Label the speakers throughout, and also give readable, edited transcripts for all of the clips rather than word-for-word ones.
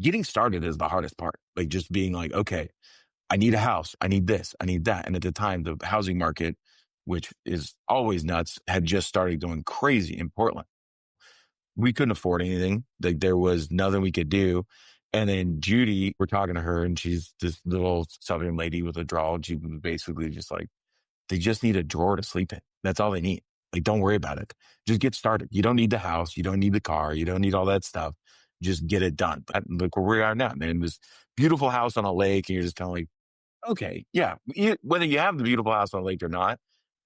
Speaker 1: getting started is the hardest part. Like just being like, okay, I need a house. I need this. I need that. And at the time, the housing market, which is always nuts, had just started going crazy in Portland. We couldn't afford anything. Like there was nothing we could do. And then Judy, we're talking to her and she's this little Southern lady with a drawl. And she was basically just like, they just need a drawer to sleep in. That's all they need. Like, don't worry about it. Just get started. You don't need the house. You don't need the car. You don't need all that stuff. Just get it done. Look where we are now, man. This beautiful house on a lake. And you're just kind of like, okay, yeah. Whether you have the beautiful house on a lake or not,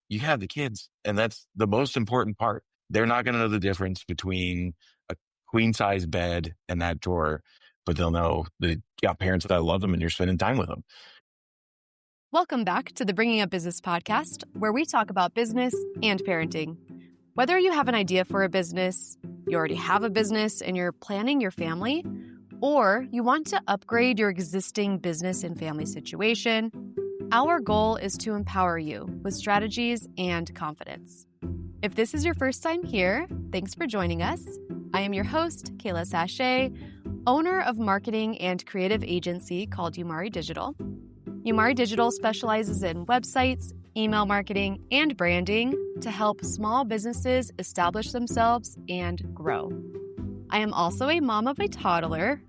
Speaker 1: you have the kids. And that's the most important part. They're not going to know the difference between a queen size bed and that drawer, but they'll know that you got parents that love them and you're spending time with them.
Speaker 2: Welcome back to the Bringing Up Business podcast, where we talk about business and parenting. Whether you have an idea for a business, you already have a business and you're planning your family, or you want to upgrade your existing business and family situation, our goal is to empower you with strategies and confidence. If this is your first time here, thanks for joining us. I am your host, Kayla Sachet, owner of marketing and creative agency called Umari Digital. Umari Digital specializes in websites, email marketing, and branding to help small businesses establish themselves and grow. I am also a mom of a toddler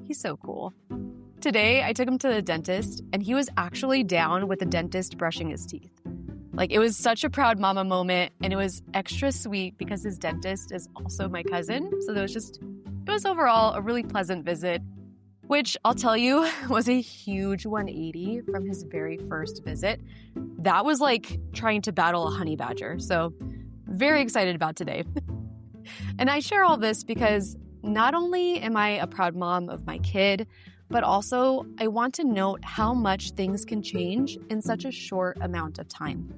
Speaker 2: he's so cool. Today, I took him to the dentist, and he was actually down with the dentist brushing his teeth. Like, it was such a proud mama moment, and it was extra sweet because his dentist is also my cousin. So it was overall a really pleasant visit, which I'll tell you was a huge 180 from his very first visit. That was like trying to battle a honey badger. So very excited about today. And I share all this because not only am I a proud mom of my kid, but also I want to note how much things can change in such a short amount of time.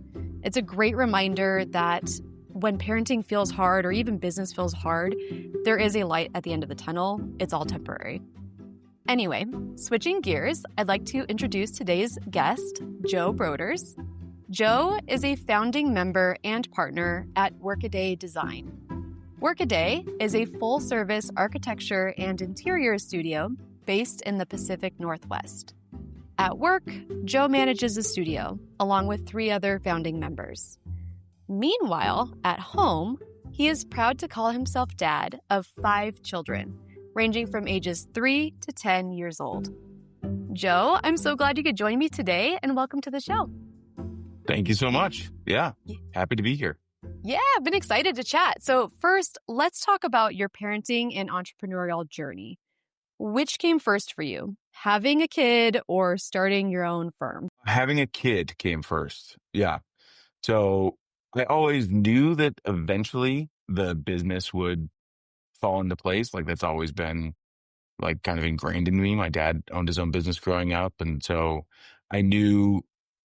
Speaker 2: It's a great reminder that when parenting feels hard or even business feels hard, there is a light at the end of the tunnel. It's all temporary. Anyway, switching gears, I'd like to introduce today's guest, Joe Broders. Joe is a founding member and partner at Workaday Design. Workaday is a full-service architecture and interior studio based in the Pacific Northwest. At work, Joe manages the studio, along with 3 other founding members. Meanwhile, at home, he is proud to call himself dad of 5 children, ranging from ages 3 to 10 years old. Joe, I'm so glad you could join me today, and welcome to the show.
Speaker 1: Thank you so much. Yeah, happy to be here.
Speaker 2: Yeah, I've been excited to chat. So first, let's talk about your parenting and entrepreneurial journey. Which came first for you, having a kid or starting your own firm?
Speaker 1: Having a kid came first. Yeah. So I always knew that eventually the business would fall into place. Like that's always been like kind of ingrained in me. My dad owned his own business growing up. And so I knew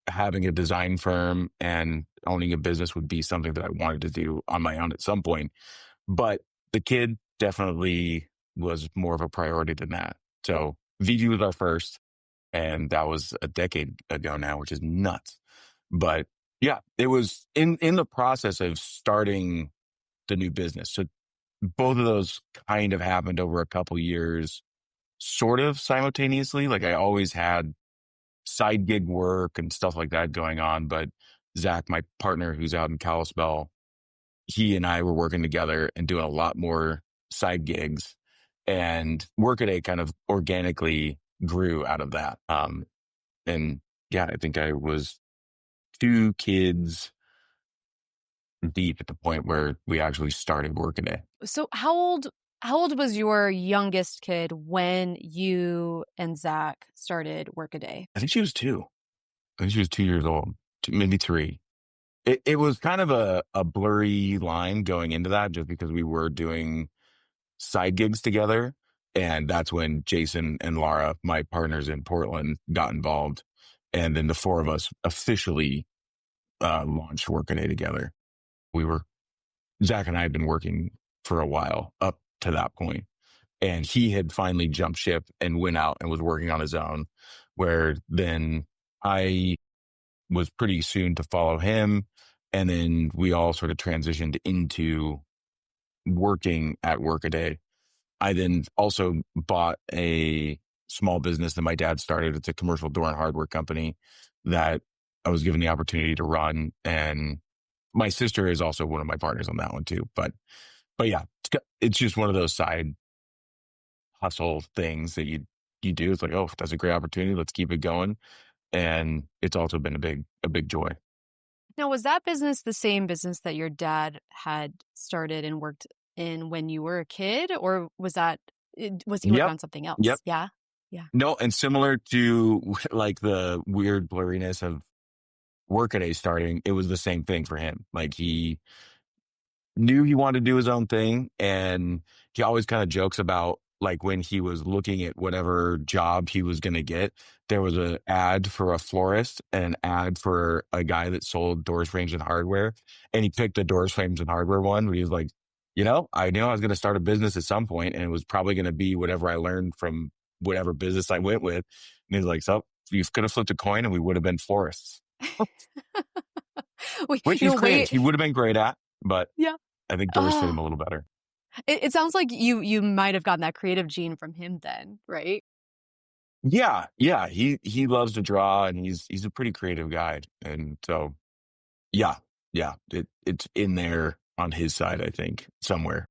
Speaker 1: having a design firm and owning a business would be something that I wanted to do on my own at some point. But the kid definitely was more of a priority than that. So VG was our first, and that was a decade ago now, which is nuts. But yeah, it was in the process of starting the new business. So both of those kind of happened over a couple years, sort of simultaneously. Like I always had side gig work and stuff like that going on. But Zach, my partner who's out in Kalispell, he and I were working together and doing a lot more side gigs. And Workaday kind of organically grew out of that. And yeah, I think I was 2 kids deep at the point where we actually started Workaday.
Speaker 2: So how old was your youngest kid when you and Zach started Workaday?
Speaker 1: I think she was 2. I think she was 2 years old, maybe 3. It was kind of a blurry line going into that just because we were doing side gigs together. And that's when Jason and Laura, my partners in Portland, got involved. And then the 4 of us officially launched Workaday together. Zach and I had been working for a while up to that point. And he had finally jumped ship and went out and was working on his own, where then I was pretty soon to follow him. And then we all sort of transitioned into working at Workaday. I then also bought a small business that my dad started. It's a commercial door and hardware company that I was given the opportunity to run. And my sister is also one of my partners on that one too. But yeah, it's just one of those side hustle things that you do. It's like, oh, that's a great opportunity. Let's keep it going. And it's also been a big joy.
Speaker 2: Now, was that business the same business that your dad had started and worked in when you were a kid, or was he working
Speaker 1: Yep.
Speaker 2: on something
Speaker 1: Yep.
Speaker 2: else? Yeah. Yeah.
Speaker 1: No, and similar to like the weird blurriness of Workaday starting, it was the same thing for him. Like he knew he wanted to do his own thing. And he always kind of jokes about like when he was looking at whatever job he was going to get, there was an ad for a florist and an ad for a guy that sold doors, frames, and hardware. And he picked the doors, frames, and hardware one. But he was like, I knew I was going to start a business at some point, and it was probably going to be whatever I learned from whatever business I went with. And he's like, so you could have flipped a coin and we would have been florists,
Speaker 2: Wait,
Speaker 1: which he's creative.
Speaker 2: wait.
Speaker 1: He would have been great at, but
Speaker 2: Yeah.
Speaker 1: I think doors fit him
Speaker 2: Oh,
Speaker 1: a little better.
Speaker 2: it sounds like you might have gotten that creative gene from him then, right?
Speaker 1: Yeah, yeah, he loves to draw and he's a pretty creative guy. And so yeah, yeah, it's in there on his side, I think, somewhere.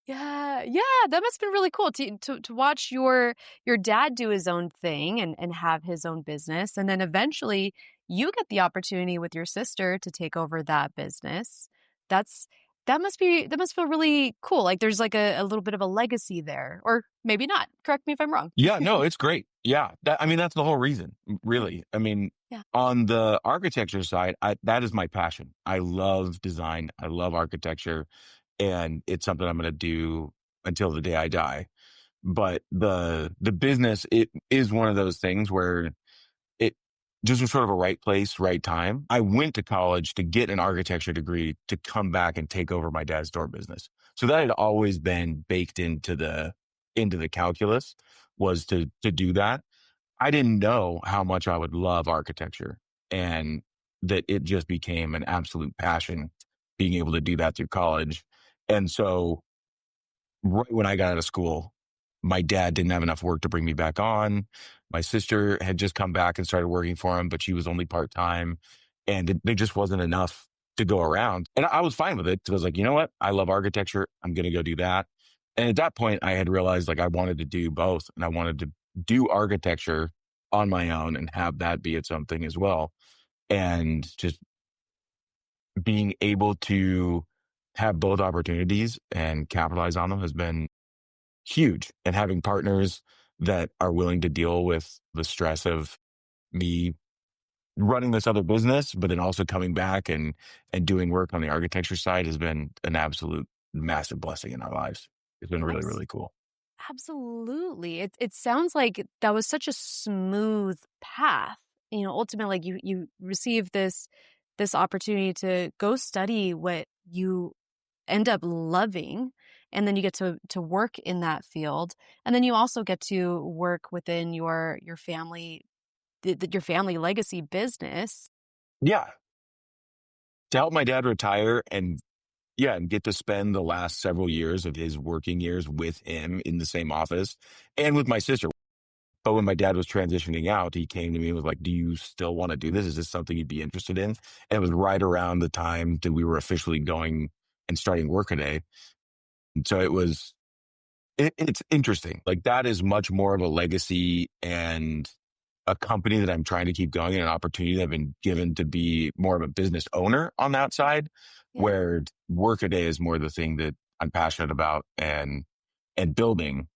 Speaker 2: Yeah, yeah, that must have been really cool to watch your dad do his own thing and have his own business, and then eventually you get the opportunity with your sister to take over that business. That's that must feel really cool. Like there's like a little bit of a legacy there, or maybe not. Correct me if I'm wrong.
Speaker 1: Yeah, no, it's great. Yeah, I mean, that's the whole reason, really. I mean,
Speaker 2: Yeah.
Speaker 1: on the architecture side, that is my passion. I love design. I love architecture, and it's something I'm going to do until the day I die. But the business, it is one of those things where it just was sort of a right place, right time. I went to college to get an architecture degree to come back and take over my dad's door business. So that had always been baked into the calculus, was to do that. I didn't know how much I would love architecture, and that it just became an absolute passion being able to do that through college. And so right when I got out of school, my dad didn't have enough work to bring me back on. My sister had just come back and started working for him, but she was only part time, and there just wasn't enough to go around. And I was fine with it. I was like, you know what? I love architecture. I'm going to go do that. And at that point, I had realized like I wanted to do both, and I wanted to do architecture on my own and have that be its own thing as well. And just being able to have both opportunities and capitalize on them has been huge. And having partners that are willing to deal with the stress of me running this other business, but then also coming back and doing work on the architecture side has been an absolute massive blessing in our lives. It's been really,
Speaker 2: Abs-
Speaker 1: really cool.
Speaker 2: Absolutely. It sounds like that was such a smooth path. You know, ultimately, like you receive this opportunity to go study what you end up loving, and then you get to work in that field, and then you also get to work within your family, your family legacy business.
Speaker 1: Yeah. To help my dad retire and yeah, and get to spend the last several years of his working years with him in the same office and with my sister. But when my dad was transitioning out, he came to me and was like, do you still want to do this? Is this something you'd be interested in? And it was right around the time that we were officially going and starting Workaday. And so it's interesting. Like that is much more of a legacy and a company that I'm trying to keep going, and an opportunity that I've been given to be more of a business owner on that side,
Speaker 2: Yeah.
Speaker 1: where Workaday is more the thing that I'm passionate about and building,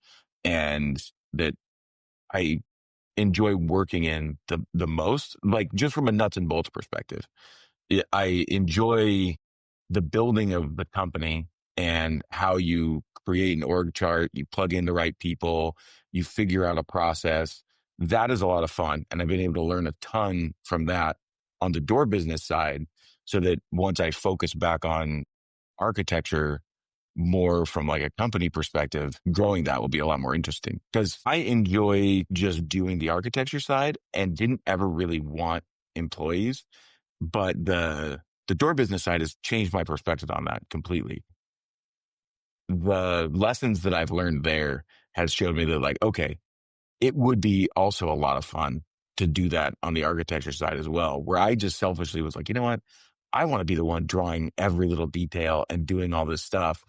Speaker 1: and that I enjoy working in the most, like just from a nuts and bolts perspective. I enjoy the building of the company and how you create an org chart, you plug in the right people, you figure out a process. That is a lot of fun. And I've been able to learn a ton from that on the door business side, so that once I focus back on architecture more from like a company perspective, growing that will be a lot more interesting, because I enjoy just doing the architecture side and didn't ever really want employees. But the door business side has changed my perspective on that completely. the lessons that I've learned there has showed me that, like, okay, it would be also a lot of fun to do that on the architecture side as well, where I just selfishly was like, you know what? I want to be the one drawing every little detail and doing all this stuff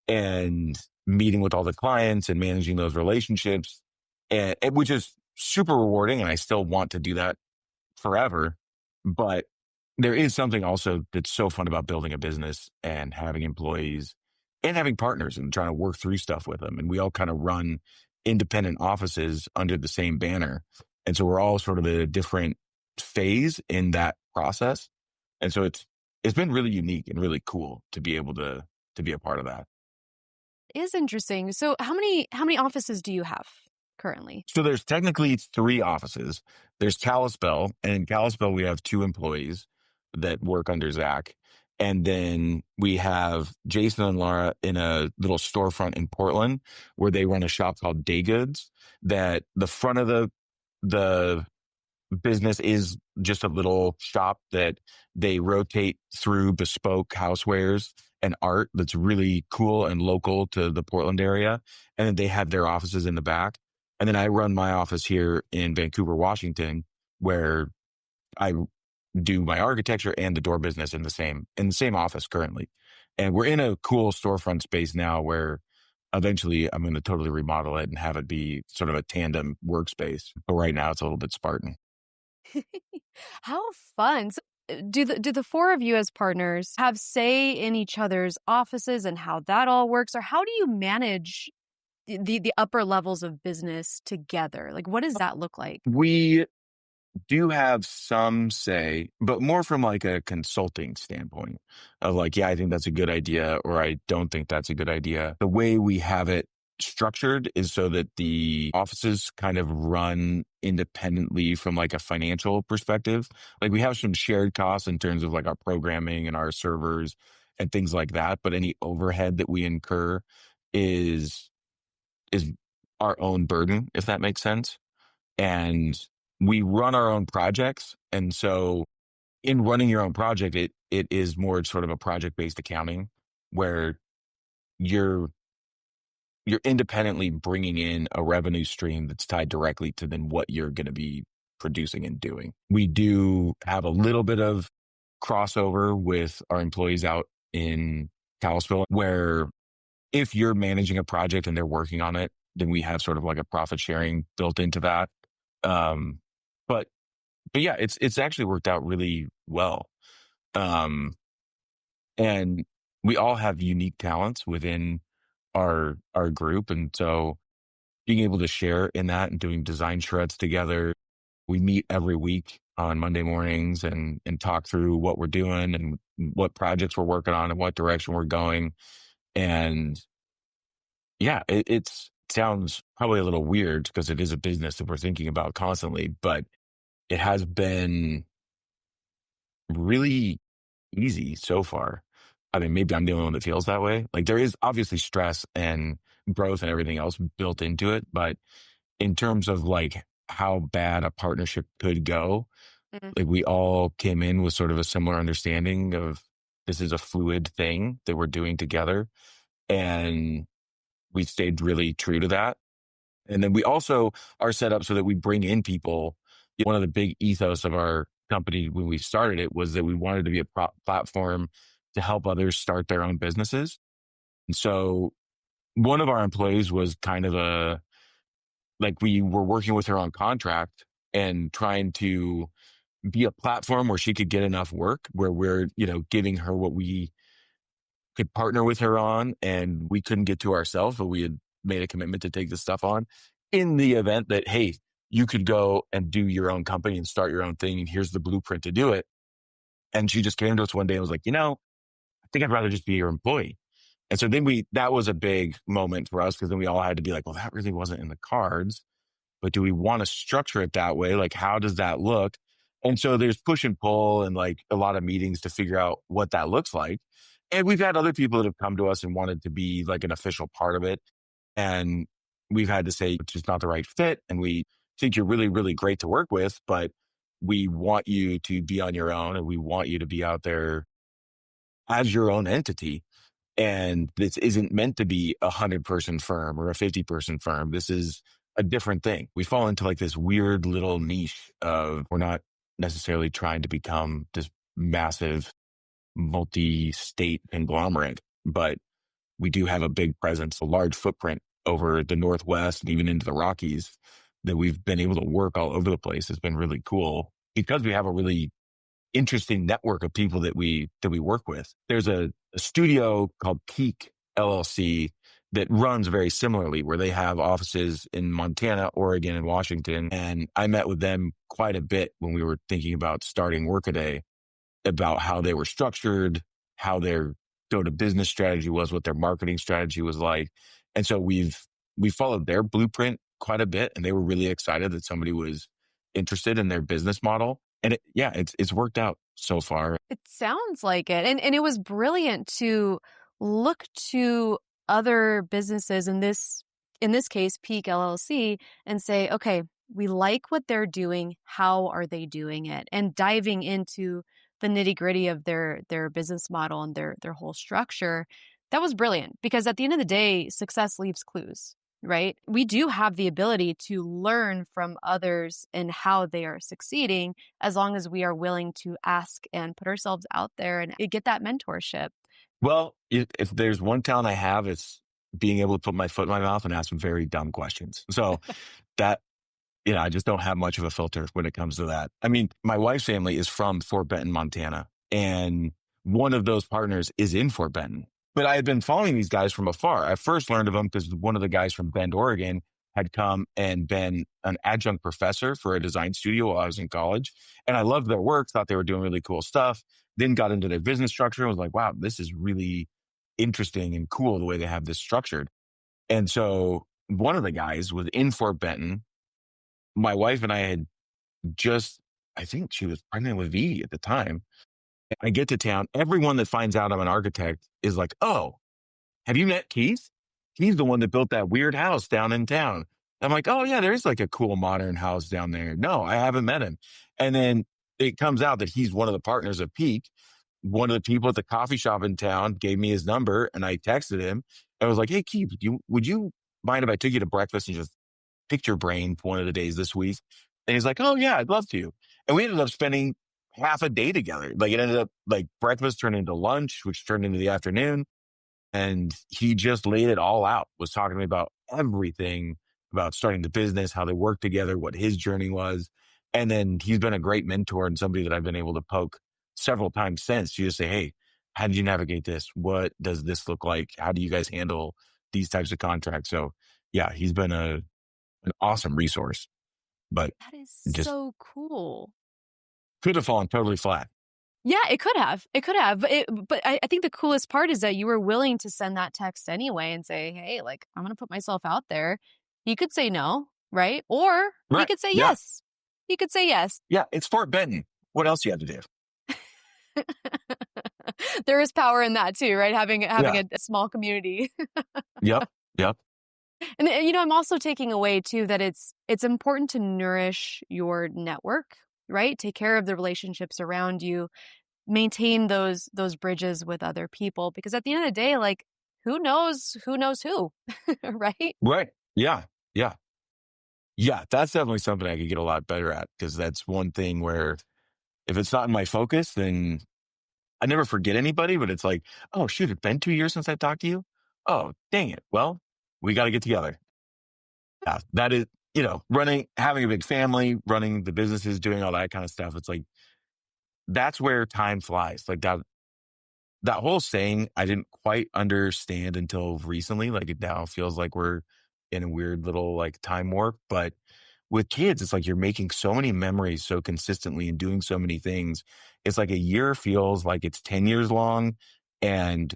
Speaker 1: and meeting with all the clients and managing those relationships, and which is super rewarding. And I still want to do that forever. But there is something also that's so fun about building a business and having employees and having partners and trying to work through stuff with them. And we all kind of run independent offices under the same banner. And so we're all sort of at a different phase in that process. And so it's been really unique and really cool to be able to be a part of that.
Speaker 2: It is interesting. So how many offices do you have currently?
Speaker 1: So there's technically three offices. There's Kalispell, and in Kalispell we have two employees that work under Zach. And then we have Jason and Laura in a little storefront in Portland where they run a shop called Day Goods. That the front of the business is just a little shop that they rotate through bespoke housewares and art that's really cool and local to the Portland area. And then they have their offices in the back. And then I run my office here in Vancouver, Washington, where I do my architecture and the door business in the same office currently. And we're in a cool storefront space now where eventually I'm going to totally remodel it and have it be sort of a tandem workspace. But right now it's a little bit Spartan.
Speaker 2: How fun. So, do the four of you as partners have say in each other's offices and how that all works, or how do you manage the upper levels of business together? Like, what does that look like?
Speaker 1: We do have some say, but more from like a consulting standpoint of like, yeah, I think that's a good idea, or I don't think that's a good idea. The way we have it structured is so that the offices kind of run independently from like a financial perspective. Like we have some shared costs in terms of like our programming and our servers and things like that, but any overhead that we incur is is our own burden, if that makes sense. And we run our own projects. And so in running your own project, it is more sort of a project-based accounting where you're you're independently bringing in a revenue stream that's tied directly to then what you're going to be producing and doing. We do have a little bit of crossover with our employees out in Kalispell, where if you're managing a project and they're working on it, then we have sort of like a profit sharing built into that. Um, but but yeah, it's actually worked out really well. Um, and we all have unique talents within our group, and so being able to share in that and doing design shreds together. We meet every week on Monday mornings and talk through what we're doing and what projects we're working on and what direction we're going. And yeah, it's sounds probably a little weird because it is a business that we're thinking about constantly, but it has been really easy so far. I mean, maybe I'm the only one that feels that way. Like there is obviously stress and growth and everything else built into it, but in terms of like how bad a partnership could go,
Speaker 2: Mm.
Speaker 1: like we all came in with sort of a similar understanding of this is a fluid thing that we're doing together. And we stayed really true to that. And then we also are set up so that we bring in people. One of the big ethos of our company when we started it was that we wanted to be a platform to help others start their own businesses. And so one of our employees was kind of a, like we were working with her on contract and trying to be a platform where she could get enough work where we're, giving her what we could partner with her on, and we couldn't get to ourselves, but we had made a commitment to take this stuff on in the event that, hey, you could go and do your own company and start your own thing. And here's the blueprint to do it. And she just came to us one day and was like, I think I'd rather just be your employee. And so then that was a big moment for us because then we all had to be like, well, that really wasn't in the cards, but do we want to structure it that way? Like, how does that look? And so there's push and pull and like a lot of meetings to figure out what that looks like. And we've had other people that have come to us and wanted to be like an official part of it. And we've had to say it's just not the right fit. And we think you're really, really great to work with, but we want you to be on your own and we want you to be out there as your own entity. And this isn't meant to be 100-person firm or a 50-person firm. This is a different thing. We fall into like this weird little niche of we're not necessarily trying to become this massive multi-state conglomerate, but we do have a big presence, a large footprint over the Northwest and even into the Rockies that we've been able to work all over the place. Has been really cool because we have a really interesting network of people that we work with. There's a studio called Peak LLC that runs very similarly, where they have offices in Montana, Oregon, and Washington. And I met with them quite a bit when we were thinking about starting Workaday, about how they were structured, how their go to business strategy was, what their marketing strategy was like. And so we followed their blueprint quite a bit, and they were really excited that somebody was interested in their business model. And it's worked out so far.
Speaker 2: It sounds like it. And it was brilliant to look to other businesses in this case, Peak LLC, and say, okay, we like what they're doing. How are they doing it? And diving into the nitty-gritty of their business model and their whole structure. That was brilliant because at the end of the day, success leaves clues, right? We do have the ability to learn from others and how they are succeeding as long as we are willing to ask and put ourselves out there and get that mentorship.
Speaker 1: Well, if there's one talent I have, it's being able to put my foot in my mouth and ask some very dumb questions. So that, I just don't have much of a filter when it comes to that. I mean, my wife's family is from Fort Benton, Montana, and one of those partners is in Fort Benton. But I had been following these guys from afar. I first learned of them because one of the guys from Bend, Oregon had come and been an adjunct professor for a design studio while I was in college. And I loved their work, thought they were doing really cool stuff, then got into their business structure and was like, wow, this is really interesting and cool the way they have this structured. And so one of the guys was in Fort Benton. My wife and I had just, I think she was pregnant with Vivi at the time. I get to town. Everyone that finds out I'm an architect is like, oh, have you met Keith? He's the one that built that weird house down in town. I'm like, oh, yeah, there's like a cool modern house down there. No, I haven't met him. And then it comes out that he's one of the partners of Peak. One of the people at the coffee shop in town gave me his number and I texted him. I was like, hey, Keith, would you mind if I took you to breakfast and just picked your brain for one of the days this week? And he's like, oh, yeah, I'd love to. And we ended up spending half a day together. Like it ended up like breakfast turned into lunch, which turned into the afternoon. And he just laid it all out, was talking to me about everything about starting the business, how they work together, what his journey was. And then he's been a great mentor and somebody that I've been able to poke several times since to just say, hey, how did you navigate this? What does this look like? How do you guys handle these types of contracts? So yeah, he's been an awesome resource, but
Speaker 2: That is
Speaker 1: just
Speaker 2: so cool.
Speaker 1: could have fallen totally flat.
Speaker 2: Yeah, it could have. It could have. But I think the coolest part is that you were willing to send that text anyway and say, hey, like, I'm going to put myself out there. He could say no, right? Or he
Speaker 1: Right.
Speaker 2: could say
Speaker 1: Yeah.
Speaker 2: yes. He could say yes.
Speaker 1: Yeah. It's Fort Benton. What else you have to do?
Speaker 2: There is power in that too, right? Having
Speaker 1: Yeah.
Speaker 2: a small community.
Speaker 1: Yep. Yep.
Speaker 2: And I'm also taking away too that it's important to nourish your network, right? Take care of the relationships around you, maintain those bridges with other people, because at the end of the day, like, who knows who, right?
Speaker 1: Right. Yeah. Yeah. Yeah. That's definitely something I could get a lot better at because that's one thing where if it's not in my focus, then I never forget anybody, but it's like, oh, shoot, it's been 2 years since I talked to you. Oh, dang it. Well, we got to get together. Yeah. That is, having a big family, running the businesses, doing all that kind of stuff. It's like, that's where time flies. Like that whole saying, I didn't quite understand until recently. Like it now feels like we're in a weird little like time warp. But with kids, it's like you're making so many memories so consistently and doing so many things. It's like a year feels like it's 10 years long and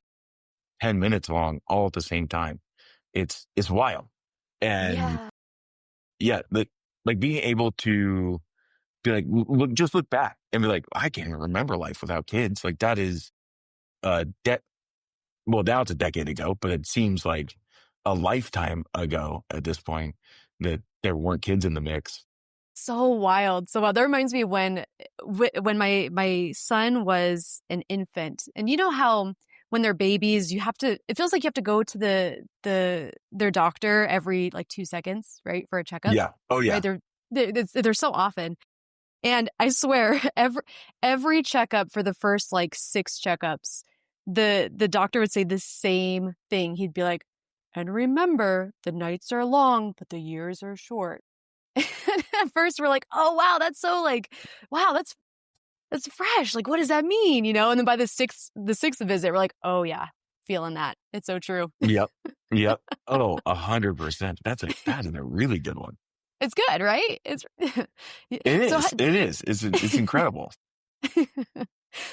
Speaker 1: 10 minutes long all at the same time. It's wild. And
Speaker 2: Yeah.
Speaker 1: yeah, like being able to be like, just look back and be like, I can't even remember life without kids. Like that is a well, now it's a decade ago, but it seems like a lifetime ago at this point that there weren't kids in the mix.
Speaker 2: So wild. So wild. That reminds me when my son was an infant, and you know how when they're babies, it feels like you have to go to their doctor every like 2 seconds, right? For a checkup,
Speaker 1: Yeah. Oh
Speaker 2: right?
Speaker 1: yeah.
Speaker 2: They're so often. And I swear, every checkup for the first like 6 checkups, the doctor would say the same thing. He'd be like, "And remember, the nights are long, but the years are short." At first, we're like, "Oh wow, that's so like, wow, that's fresh. Like, what does that mean?" And then by the sixth visit, we're like, "Oh yeah, feeling that. It's so true."
Speaker 1: Yep. Yep. Oh, 100%. That is a really good one.
Speaker 2: It's good, right? It's
Speaker 1: It
Speaker 2: so.
Speaker 1: is. It is. It's incredible.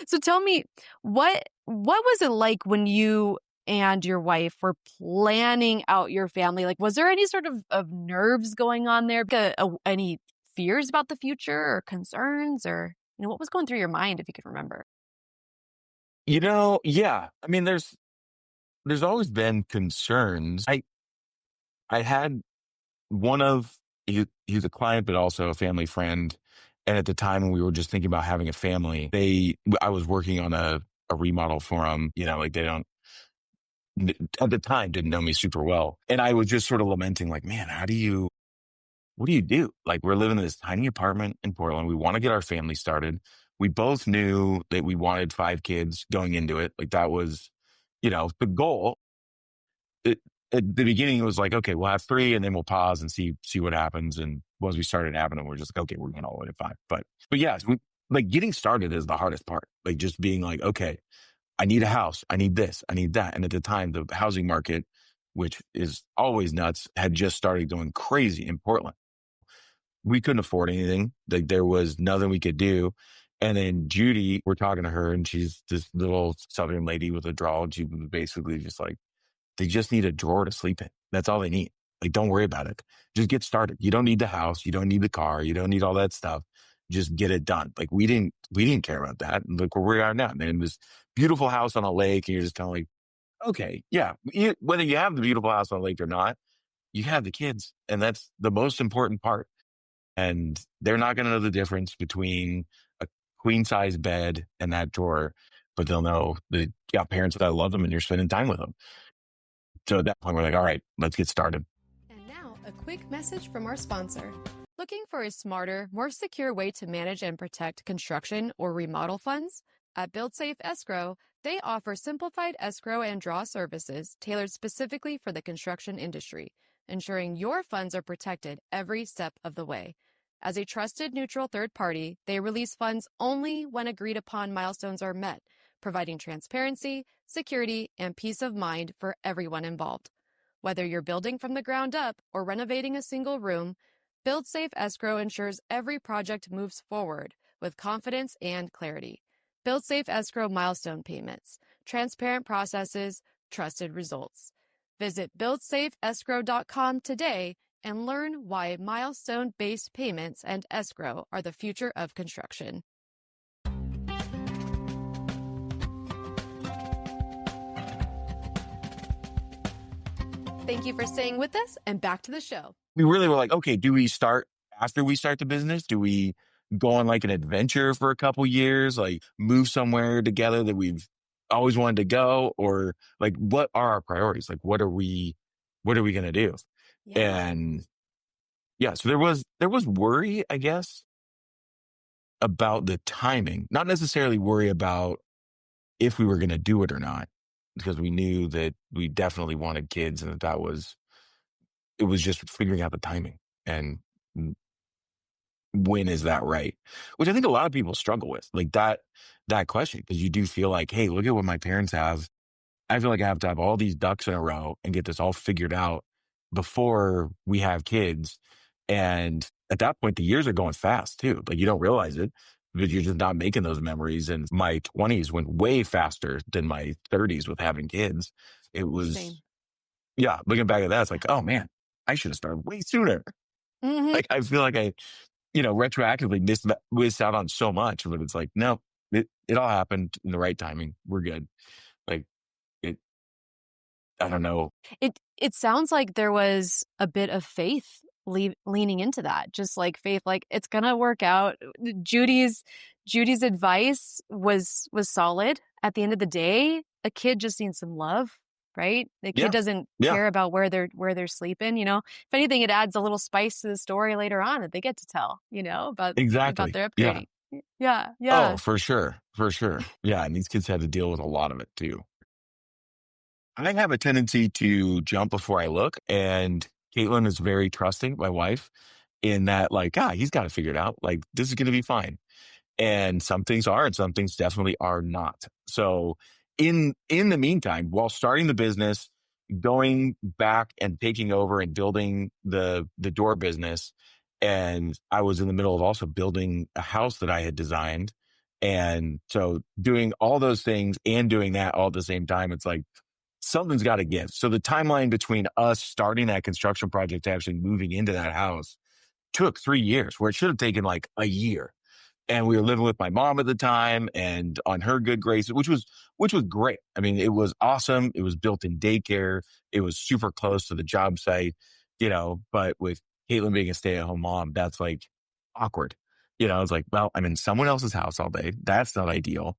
Speaker 2: So tell me, what was it like when you and your wife were planning out your family? Like, was there any sort of nerves going on there? Any fears about the future or concerns, or what was going through your mind, if you could remember?
Speaker 1: Yeah. I mean, there's always been concerns. I had one of he's a client, but also a family friend. And at the time when we were just thinking about having a family, I was working on a remodel for them. Like they don't at the time didn't know me super well, and I was just sort of lamenting, like, man, what do you do? Like, we're living in this tiny apartment in Portland. We want to get our family started. We both knew that we wanted 5 kids going into it. Like that was, the goal. It, at the beginning, it was like, okay, we'll have 3 and then we'll pause and see what happens. And once we started having them, we're just like, okay, we're going all the way to 5. But yeah, like getting started is the hardest part. Like just being like, okay, I need a house. I need this. I need that. And at the time, the housing market, which is always nuts, had just started going crazy in Portland. We couldn't afford anything. Like there was nothing we could do. And then Judy, we're talking to her, and she's this little Southern lady with a drawl. And she was basically just like, they just need a drawer to sleep in. That's all they need. Like, don't worry about it. Just get started. You don't need the house. You don't need the car. You don't need all that stuff. Just get it done. Like we didn't care about that. And look where we are now. Man, this beautiful house on a lake, and you're just kind of like, okay, yeah. Whether you have the beautiful house on a lake or not, you have the kids, and that's the most important part. And they're not going to know the difference between a queen size bed and that drawer, but they'll know that you got parents that love them and you're spending time with them. So at that point, we're like, all right, let's get started.
Speaker 2: And now, a quick message from our sponsor. Looking for a smarter, more secure way to manage and protect construction or remodel funds? At BuildSafe Escrow, they offer simplified escrow and draw services tailored specifically for the construction industry, ensuring your funds are protected every step of the way. As a trusted neutral third party, they release funds only when agreed upon milestones are met, providing transparency, security, and peace of mind for everyone involved. Whether you're building from the ground up or renovating a single room, BuildSafe Escrow ensures every project moves forward with confidence and clarity. BuildSafe Escrow milestone payments, transparent processes, trusted results. Visit buildsafeescrow.com today and learn why milestone-based payments and escrow are the future of construction. Thank you for staying with us, and back to the show.
Speaker 1: We really were like, okay, do we start after we start the business? Do we go on like an adventure for a couple years, like move somewhere together that we've always wanted to go? Or like, what are our priorities? Like, what are we going to do?
Speaker 2: Yeah.
Speaker 1: And yeah, so there was worry, I guess, about the timing, not necessarily worry about if we were going to do it or not, because we knew that we definitely wanted kids, and it was just figuring out the timing and when is that right? Which I think a lot of people struggle with, like that question, because you do feel like, hey, look at what my parents have. I feel like I have to have all these ducks in a row and get this all figured out before we have kids. And at that point, the years are going fast too. Like you don't realize it, but you're just not making those memories. And my 20s went way faster than my 30s with having kids. It
Speaker 2: Same.
Speaker 1: was, yeah, looking back at that, it's like, oh man, I should have started way sooner.
Speaker 2: Mm-hmm.
Speaker 1: Like I feel like I retroactively missed out on so much, but it's like, no, it all happened in the right timing. We're good. Like it, I don't know.
Speaker 2: It sounds like there was a bit of faith leaning into that, just like faith, like it's gonna work out. Judy's advice was solid at the end of the day. a kid just needs some love, right? The kid
Speaker 1: Yeah.
Speaker 2: doesn't
Speaker 1: Yeah.
Speaker 2: care about where they're sleeping, you know? If anything, it adds a little spice to the story later on that they get to tell, you know, about
Speaker 1: Exactly.
Speaker 2: their
Speaker 1: Yeah.
Speaker 2: upgrading. Yeah,
Speaker 1: Oh,
Speaker 2: yeah.
Speaker 1: for sure. For sure. Yeah. And these kids had to deal with a lot of it too. I have a tendency to jump before I look, and Caitlin is very trusting, my wife, in that, like, he's got to figure it out. Like, this is going to be fine. And some things are, and some things definitely are not. So, in the meantime, while starting the business, going back and taking over and building the door business, and I was in the middle of also building a house that I had designed. And so doing all those things and doing that all at the same time, it's like something's got to give. So the timeline between us starting that construction project to actually moving into that house took 3 years, where it should have taken like a year. And we were living with my mom at the time and on her good graces, which was great. I mean, it was awesome. It was built in daycare. It was super close to the job site, but with Caitlin being a stay-at-home mom, that's like awkward. It's like, well, I'm in someone else's house all day. That's not ideal.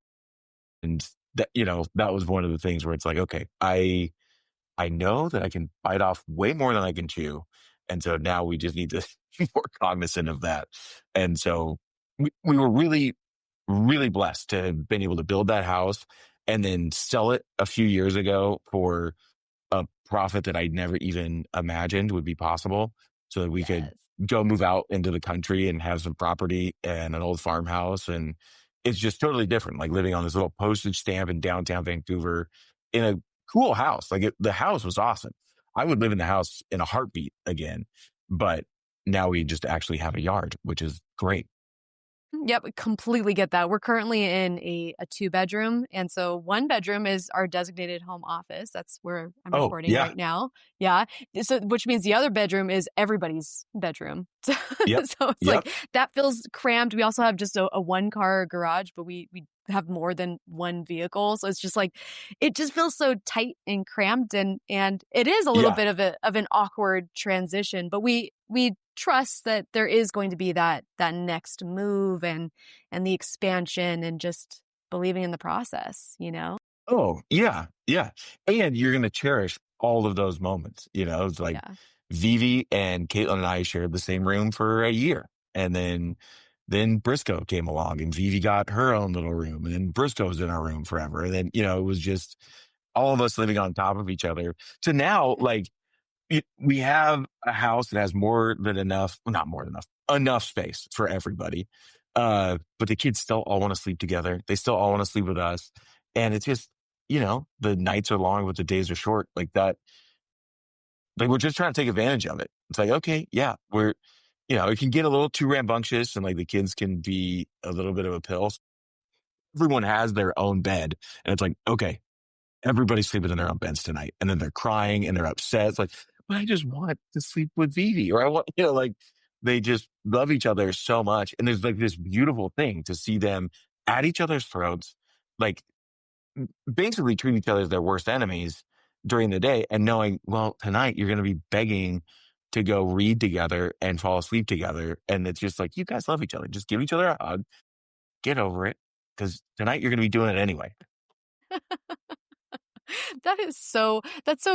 Speaker 1: And that was one of the things where it's like, okay, I know that I can bite off way more than I can chew. And so now we just need to be more cognizant of that. And so we were really, really blessed to have been able to build that house and then sell it a few years ago for a profit that I'd never even imagined would be possible, so that we could
Speaker 2: Yes.
Speaker 1: go move out into the country and have some property and an old farmhouse. And it's just totally different, like living on this little postage stamp in downtown Vancouver in a cool house. Like the house was awesome. I would live in the house in a heartbeat again, but now we just actually have a yard, which is great.
Speaker 2: Yep, completely get that. We're currently in a two-bedroom, and so one bedroom is our designated home office. That's where I'm
Speaker 1: Oh,
Speaker 2: recording
Speaker 1: yeah.
Speaker 2: right now. Yeah. So which means the other bedroom is everybody's bedroom.
Speaker 1: Yep.
Speaker 2: So it's like
Speaker 1: Yep.
Speaker 2: that feels cramped. We also have just a one-car garage, but we have more than one vehicle. So it's just like it just feels so tight and cramped, and it is a little
Speaker 1: Yeah.
Speaker 2: bit of an awkward transition, but we trust that there is going to be that next move and the expansion and just believing in the process, you know?
Speaker 1: Oh, yeah, yeah. And you're going to cherish all of those moments. It's like
Speaker 2: Yeah.
Speaker 1: Vivi and Caitlin and I shared the same room for a year. And then Briscoe came along and Vivi got her own little room. And then Briscoe was in our room forever. And then, it was just all of us living on top of each other. So now, like, we have a house that has more than enough, well, not more than enough space for everybody. But the kids still all want to sleep together. They still all want to sleep with us. And it's just, the nights are long, but the days are short, like that. Like, we're just trying to take advantage of it. It's like, okay, yeah, it can get a little too rambunctious and like the kids can be a little bit of a pill. Everyone has their own bed. And it's like, okay, everybody's sleeping in their own beds tonight. And then they're crying and they're upset. It's like, but I just want to sleep with Vivi, or I want, like they just love each other so much. And there's like this beautiful thing to see them at each other's throats, like basically treat each other as their worst enemies during the day, and knowing, well, tonight you're going to be begging to go read together and fall asleep together. And it's just like, you guys love each other. Just give each other a hug, get over it. Cause tonight you're going to be doing it anyway.
Speaker 2: That's so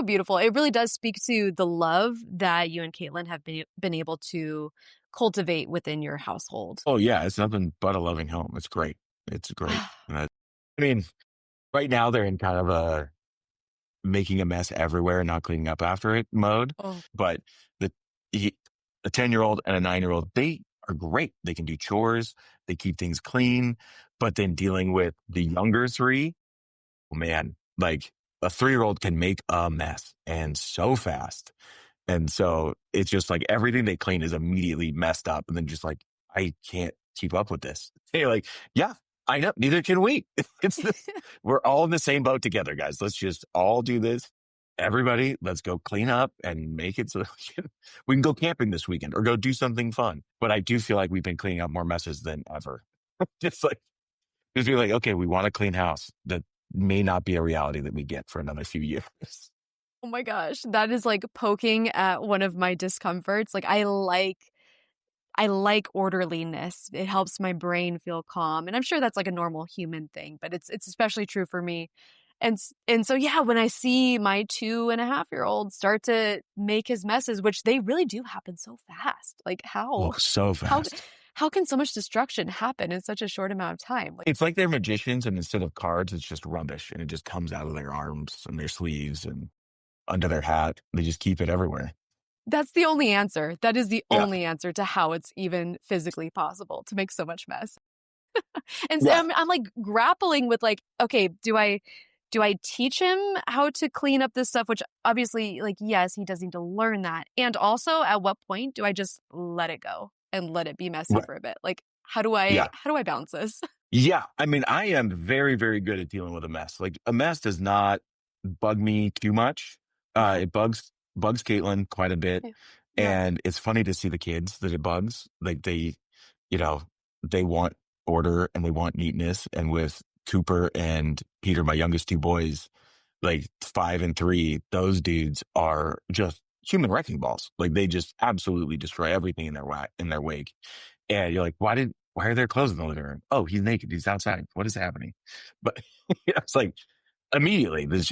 Speaker 2: beautiful. It really does speak to the love that you and Caitlin have been able to cultivate within your household.
Speaker 1: Oh yeah. It's nothing but a loving home. It's great. It's great. And I mean, right now they're in kind of a making a mess everywhere and not cleaning up after it mode.
Speaker 2: Oh,
Speaker 1: But the he, a 10-year-old and a 9-year-old, they are great. They can do chores. They keep things clean. But then dealing with the younger three, oh man, like a 3-year-old can make a mess and so fast. And so it's just like everything they clean is immediately messed up. And then just like, I can't keep up with this. They're like, yeah, I know. Neither can we. It's this, we're all in the same boat together, guys. Let's just all do this. Everybody, let's go clean up and make it so we can go camping this weekend or go do something fun. But I do feel like we've been cleaning up more messes than ever. just like, just be like, okay, we want a clean house. That may not be a reality that we get for another few years.
Speaker 2: oh my gosh, that is like poking at one of my discomforts. Like I like orderliness. It helps my brain feel calm. And I'm sure that's like a normal human thing, but it's especially true for me. And so, yeah, when I see my 2.5-year-old start to make his messes, which they really do happen so fast, like
Speaker 1: Oh, so
Speaker 2: how
Speaker 1: fast.
Speaker 2: how can so much destruction happen in such a short amount of time? Like,
Speaker 1: It's like they're magicians, and instead of cards, it's just rubbish, and it just comes out of their arms and their sleeves and under their hat. They just keep it everywhere.
Speaker 2: that's the only answer. That is the
Speaker 1: Yeah.
Speaker 2: only answer to how it's even physically possible to make so much mess. And so
Speaker 1: Yeah.
Speaker 2: I'm like grappling with like, okay, do I teach him how to clean up this stuff? Which obviously, like, yes, he does need to learn that. And also, at what point do I just let it go and let it be messy
Speaker 1: Right.
Speaker 2: for a bit? Like, how do I
Speaker 1: Yeah.
Speaker 2: how do I balance this?
Speaker 1: Yeah. I mean, I am very, very good at dealing with a mess. Like a mess does not bug me too much.
Speaker 2: Okay.
Speaker 1: It bugs Caitlin quite a bit.
Speaker 2: Yeah. Yeah.
Speaker 1: And it's funny to see the kids that it bugs. Like you know, they want order and they want neatness. And with Cooper and Peter, my youngest two boys, like 5 and 3, those dudes are just human wrecking balls. Like they just absolutely destroy everything in their wake. And you're like, why are there clothes in the living room? Oh, he's naked. He's outside. What is happening? But it's like immediately there's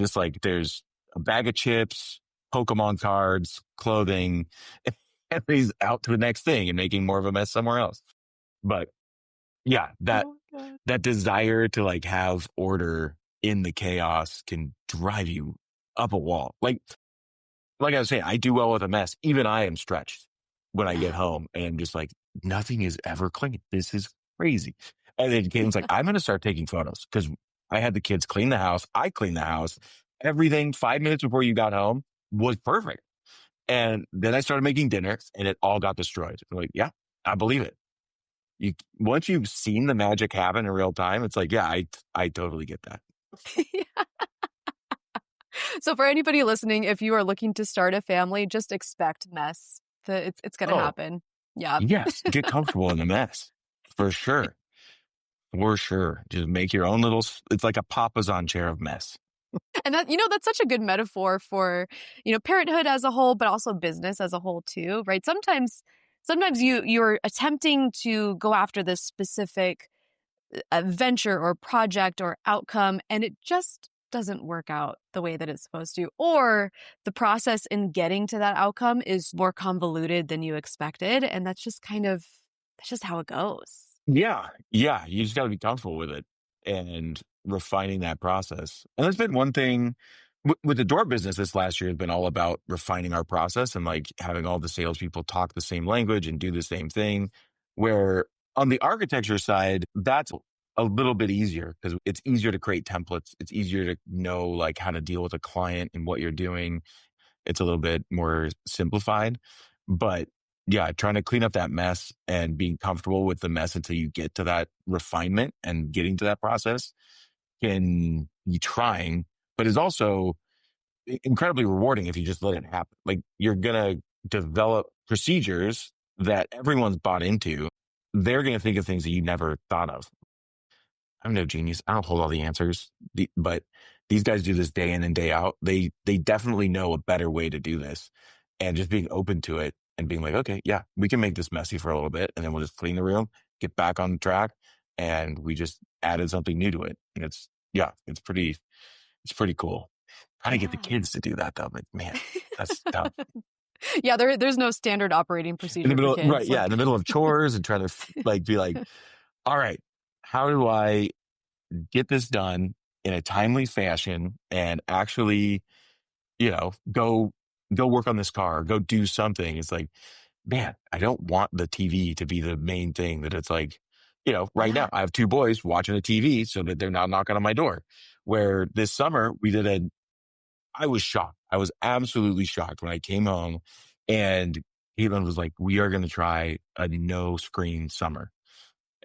Speaker 1: a bag of chips, Pokemon cards, clothing, and he's out to the next thing and making more of a mess somewhere else. But yeah, that
Speaker 2: Oh God.
Speaker 1: that desire to like have order in the chaos can drive you up a wall. Like I was saying, I do well with a mess. Even I am stretched when I get
Speaker 2: Yeah.
Speaker 1: home and I'm just like, nothing is ever clean. This is crazy. And then Caitlin's like, I'm going to start taking photos because I had the kids clean the house. I cleaned the house. Everything 5 minutes before you got home was perfect. And then I started making dinner and it all got destroyed. I'm like, yeah, I believe it. Once you've seen the magic happen in real time, it's like, yeah, I totally get that.
Speaker 2: So for anybody listening, if you are looking to start a family, just expect mess. It's going to
Speaker 1: Oh,
Speaker 2: happen. Yeah.
Speaker 1: yes. Get comfortable in the mess for sure. For sure. Just make your own it's like a papasan chair of mess.
Speaker 2: And that's such a good metaphor for, parenthood as a whole, but also business as a whole too, right? Sometimes you're attempting to go after this specific venture or project or outcome, and it just doesn't work out the way that it's supposed to. Or the process in getting to that outcome is more convoluted than you expected. And that's just how it goes.
Speaker 1: Yeah. Yeah. You just got to be comfortable with it and refining that process. And that's been one thing with the door business this last year has been all about refining our process and like having all the salespeople talk the same language and do the same thing. Where on the architecture side, that's a little bit easier because it's easier to create templates. It's easier to know like how to deal with a client and what you're doing. It's a little bit more simplified. But yeah, trying to clean up that mess and being comfortable with the mess until you get to that refinement and getting to that process can be trying, but is also incredibly rewarding if you just let it happen. Like you're going to develop procedures that everyone's bought into. They're going to think of things that you never thought of. I'm no genius. I don't hold all the answers, but these guys do this day in and day out. They definitely know a better way to do this, and just being open to it and being like, okay, yeah, we can make this messy for a little bit, and then we'll just clean the room, get back on track, and we just added something new to it. And it's pretty cool. Trying to get the
Speaker 2: Yeah.
Speaker 1: kids to do that though, but man, that's tough.
Speaker 2: Yeah, there's no standard operating
Speaker 1: In the
Speaker 2: procedure for
Speaker 1: middle, right?
Speaker 2: kids.
Speaker 1: Yeah, in
Speaker 2: Like,
Speaker 1: the middle of chores and trying to like be like, all right, how do I get this done in a timely fashion and actually, go work on this car, go do something. It's like, man, I don't want the TV to be the main thing that it's like, right
Speaker 2: yeah,
Speaker 1: now I have two boys watching the TV so that they're not knocking on my door. Where this summer I was shocked. I was absolutely shocked when I came home and Caitlin was like, we are going to try a no screen summer.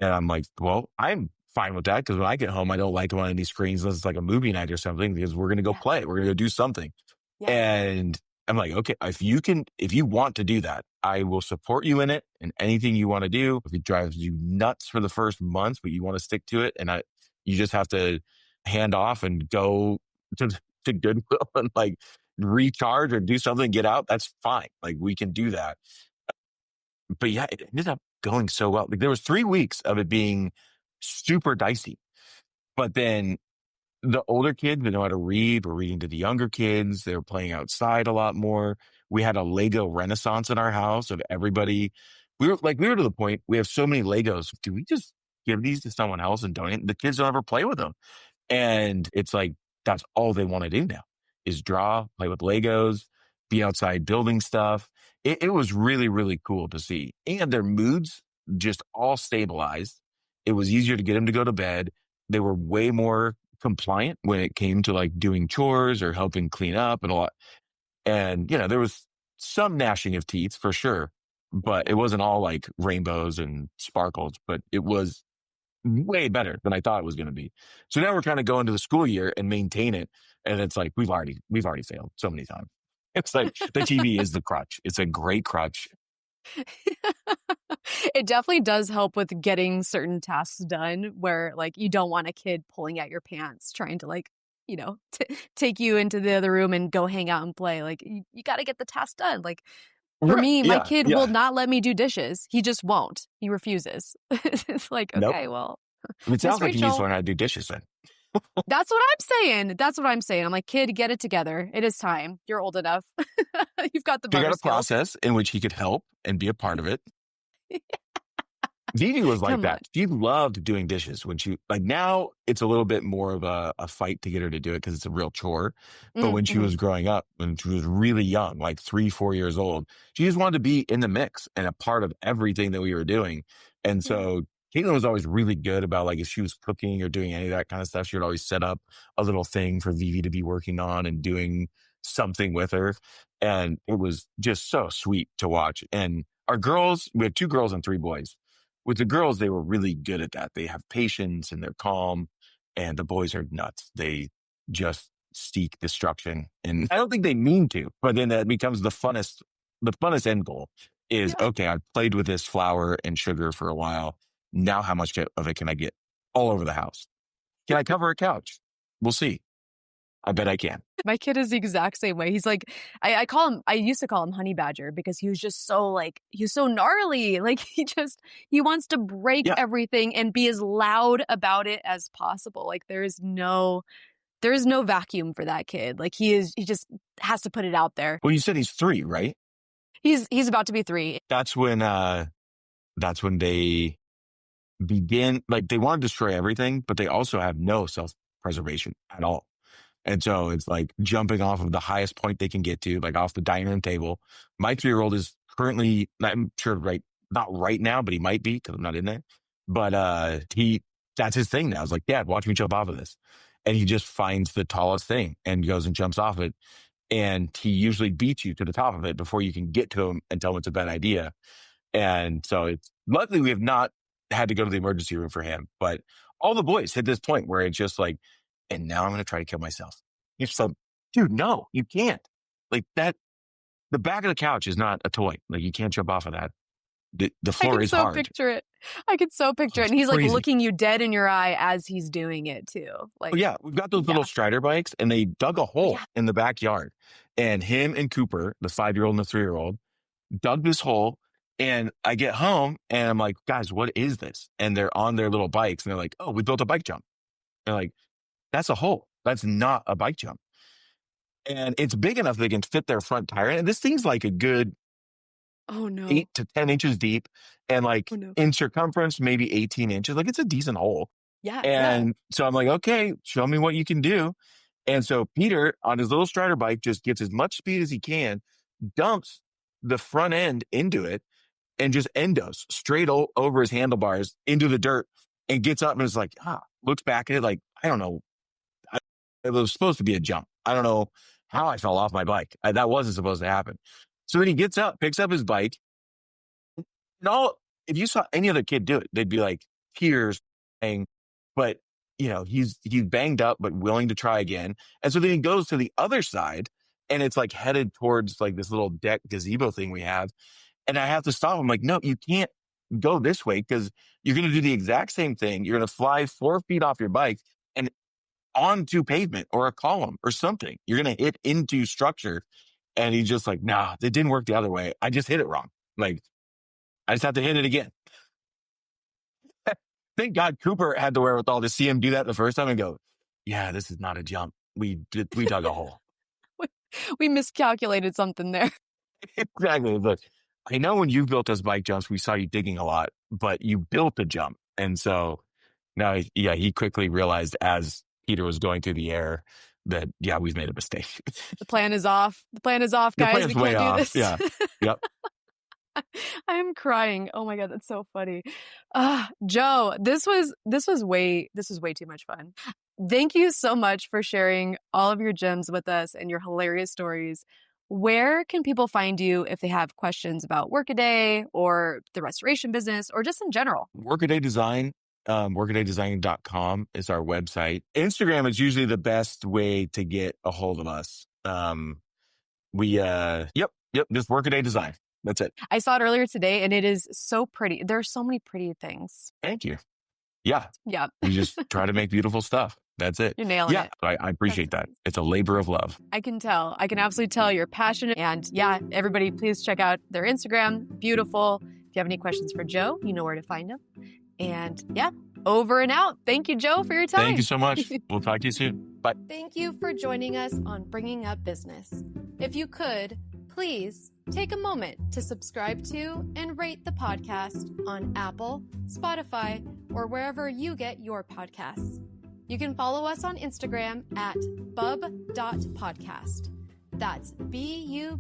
Speaker 1: And I'm like, well, I'm fine with that because when I get home, I don't like one of these screens unless it's like a movie night or something because we're going to go
Speaker 2: yeah,
Speaker 1: play. We're going to go do something.
Speaker 2: yeah,
Speaker 1: And I'm like, okay, if you want to do that, I will support you in it and anything you want to do. If it drives you nuts for the first month, but you want to stick to it you just have to hand off and go to, to Goodwill and like recharge or do something, get out. That's fine. Like we can do that. But yeah, it ended up going so well. Like there was 3 weeks of it being super dicey, but then the older kids that know how to read were reading to the younger kids. They were playing outside a lot more. We had a Lego renaissance in our house of everybody. We were to the point, we have so many Legos. Do we just give these to someone else and donate? The kids don't ever play with them. And it's like, that's all they want to do now is draw, play with Legos, be outside building stuff. It was really, really cool to see. And their moods just all stabilized. It was easier to get them to go to bed. They were way more compliant when it came to like doing chores or helping clean up and a lot. And, there was some gnashing of teeth for sure, but it wasn't all like rainbows and sparkles, but it was way better than I thought it was going to be. So now we're trying to go into the school year and maintain it. And it's like, we've already failed so many times. It's like the TV is the crutch. It's a great crutch.
Speaker 2: It definitely does help with getting certain tasks done where like you don't want a kid pulling at your pants trying to like, take you into the other room and go hang out and play. Like you got to get the task done. Like for
Speaker 1: Right.
Speaker 2: me, my
Speaker 1: Yeah.
Speaker 2: kid will
Speaker 1: Yeah.
Speaker 2: not let me do dishes. He just won't. He refuses. It's like,
Speaker 1: Nope.
Speaker 2: okay, well,
Speaker 1: It
Speaker 2: Miss
Speaker 1: sounds like he needs to
Speaker 2: Rachel,
Speaker 1: learn how to do dishes then.
Speaker 2: that's what I'm saying. That's what I'm saying. I'm like, kid, get it together. It is time. You're old enough. You've got the
Speaker 1: Figure
Speaker 2: motor
Speaker 1: out a
Speaker 2: skills.
Speaker 1: process in which he could help and be a part of it. Vivi was like
Speaker 2: Come on.
Speaker 1: that. She loved doing dishes now it's a little bit more of a fight to get her to do it because it's a real chore. But when she
Speaker 2: Mm-hmm.
Speaker 1: was growing up, when she was really young, like 3, 4 years old, she just wanted to be in the mix and a part of everything that we were doing. And
Speaker 2: Yeah.
Speaker 1: so Caitlin was always really good about like if she was cooking or doing any of that kind of stuff, she would always set up a little thing for Vivi to be working on and doing something with her. And it was just so sweet to watch. And our girls, we have 2 girls and 3 boys. With the girls, they were really good at that. They have patience and they're calm, and the boys are nuts. They just seek destruction. And I don't think they mean to, but then that becomes the funnest end goal is,
Speaker 2: Yeah.
Speaker 1: okay, I've played with this flour and sugar for a while. Now how much of it can I get all over the house? Can I cover a couch? We'll see. I bet I can.
Speaker 2: My kid is the exact same way. He's like, I used to call him Honey Badger because he was just so like, he was so gnarly. Like he wants to break
Speaker 1: Yeah.
Speaker 2: everything and be as loud about it as possible. Like there is no vacuum for that kid. Like he just has to put it out there.
Speaker 1: Well, you said he's 3, right?
Speaker 2: He's about to be 3.
Speaker 1: That's when they begin, like they want to destroy everything, but they also have no self-preservation at all. And so it's like jumping off of the highest point they can get to, like off the dining room table. My 3-year-old is currently, I'm sure not right now, but he might be because I'm not in there. But that's his thing now. It's like, Dad, watch me jump off of this. And he just finds the tallest thing and goes and jumps off it. And he usually beats you to the top of it before you can get to him and tell him it's a bad idea. And so it's luckily we have not had to go to the emergency room for him, but all the boys hit this point where it's just like, and now I'm going to try to kill myself. You're just like, dude, no, you can't. Like that, the back of the couch is not a toy. Like you can't jump off of that. The
Speaker 2: I
Speaker 1: floor
Speaker 2: can
Speaker 1: is
Speaker 2: so
Speaker 1: hard.
Speaker 2: picture it. I can so picture it.
Speaker 1: It's
Speaker 2: And he's like
Speaker 1: crazy.
Speaker 2: looking you dead in your eye as he's doing it too. Like,
Speaker 1: Oh, yeah, we've got those
Speaker 2: yeah.
Speaker 1: little Strider bikes and they dug a hole
Speaker 2: Yeah.
Speaker 1: in the backyard. And him and Cooper, the 5-year-old and the 3-year-old, dug this hole. And I get home and I'm like, guys, what is this? And they're on their little bikes and they're like, oh, we built a bike jump. They're like, that's a hole. That's not a bike jump. And it's big enough they can fit their front tire. And this thing's like a good
Speaker 2: Oh no.
Speaker 1: 8 to 10 inches deep and like
Speaker 2: Oh no.
Speaker 1: in circumference, maybe 18 inches. Like it's a decent hole.
Speaker 2: Yeah.
Speaker 1: And so I'm like, okay, show me what you can do. And so Peter on his little Strider bike just gets as much speed as he can, dumps the front end into it and just endos straight over his handlebars into the dirt and gets up and is like, looks back at it like, I don't know. It was supposed to be a jump. I don't know how I fell off my bike. That wasn't supposed to happen. So then he gets up, picks up his bike. And if you saw any other kid do it, they'd be like tears saying, but he's banged up, but willing to try again. And so then he goes to the other side and it's like headed towards like this little deck gazebo thing we have. And I have to stop him like, no, you can't go this way because you're going to do the exact same thing. You're going to fly 4 feet off your bike and onto pavement or a column or something. You're going to hit into structure. And he's just like, nah, it didn't work the other way. I just hit it wrong. Like, I just have to hit it again. Thank God Cooper had the wherewithal to see him do that the first time and go, yeah, this is not a jump. We dug a hole.
Speaker 2: We miscalculated something there.
Speaker 1: Exactly. Look, I know when you built those bike jumps, we saw you digging a lot, but you built a jump. And so now, yeah, he quickly realized as Peter was going through the air that, yeah, we've made a mistake.
Speaker 2: The plan is off. The plan is off,
Speaker 1: The
Speaker 2: guys.
Speaker 1: plan's
Speaker 2: We
Speaker 1: way
Speaker 2: can't do
Speaker 1: off.
Speaker 2: this.
Speaker 1: Yeah. Yep.
Speaker 2: I'm crying. Oh my God, that's so funny. Joe, this was way too much fun. Thank you so much for sharing all of your gems with us and your hilarious stories. Where can people find you if they have questions about Workaday or the restoration business or just in general?
Speaker 1: Workaday Design, workadaydesign.com is our website. Instagram is usually the best way to get a hold of us. Just Workaday Design. That's it.
Speaker 2: I saw it earlier today and it is so pretty. There are so many pretty things.
Speaker 1: Thank you. Yeah.
Speaker 2: Yeah.
Speaker 1: We just try to make beautiful stuff. That's it.
Speaker 2: You're nailing it.
Speaker 1: I appreciate that. It's a labor of love.
Speaker 2: I can tell. I can absolutely tell you're passionate. And yeah, everybody, please check out their Instagram. Beautiful. If you have any questions for Joe, you know where to find him. And yeah, over and out. Thank you, Joe, for your time.
Speaker 1: Thank you so much. We'll talk to you soon. Bye.
Speaker 2: Thank you for joining us on Bringing Up Business. If you could, please take a moment to subscribe to and rate the podcast on Apple, Spotify, or wherever you get your podcasts. You can follow us on Instagram at bub.podcast. That's BUB.podcast.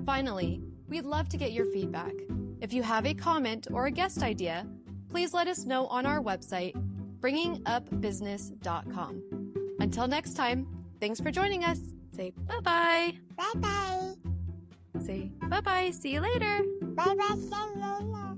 Speaker 2: Finally, we'd love to get your feedback. If you have a comment or a guest idea, please let us know on our website, bringingupbusiness.com. Until next time, thanks for joining us. Say bye-bye.
Speaker 3: Bye-bye.
Speaker 2: Say bye-bye. See you later.
Speaker 3: Bye-bye. See you later.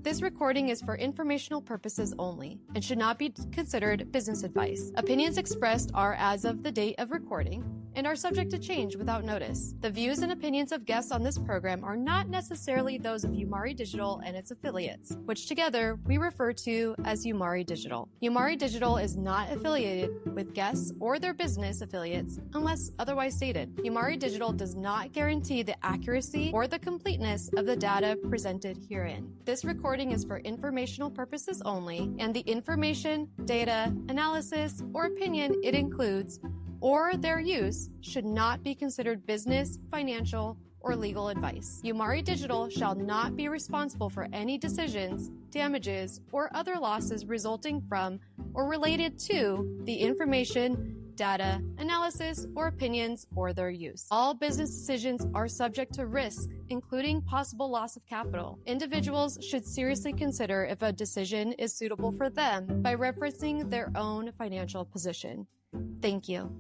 Speaker 2: This recording is for informational purposes only and should not be considered business advice. Opinions expressed are as of the date of recording and are subject to change without notice. The views and opinions of guests on this program are not necessarily those of Umari Digital and its affiliates, which together we refer to as Umari Digital. Umari Digital is not affiliated with guests or their business affiliates unless otherwise stated. Umari Digital does not guarantee the accuracy or the completeness of the data presented herein. This recording is for informational purposes only, and the information, data, analysis, or opinion it includes or their use should not be considered business, financial, or legal advice. Umari Digital shall not be responsible for any decisions, damages, or other losses resulting from or related to the information, data, analysis, or opinions or their use. All business decisions are subject to risk, including possible loss of capital. Individuals should seriously consider if a decision is suitable for them by referencing their own financial position. Thank you.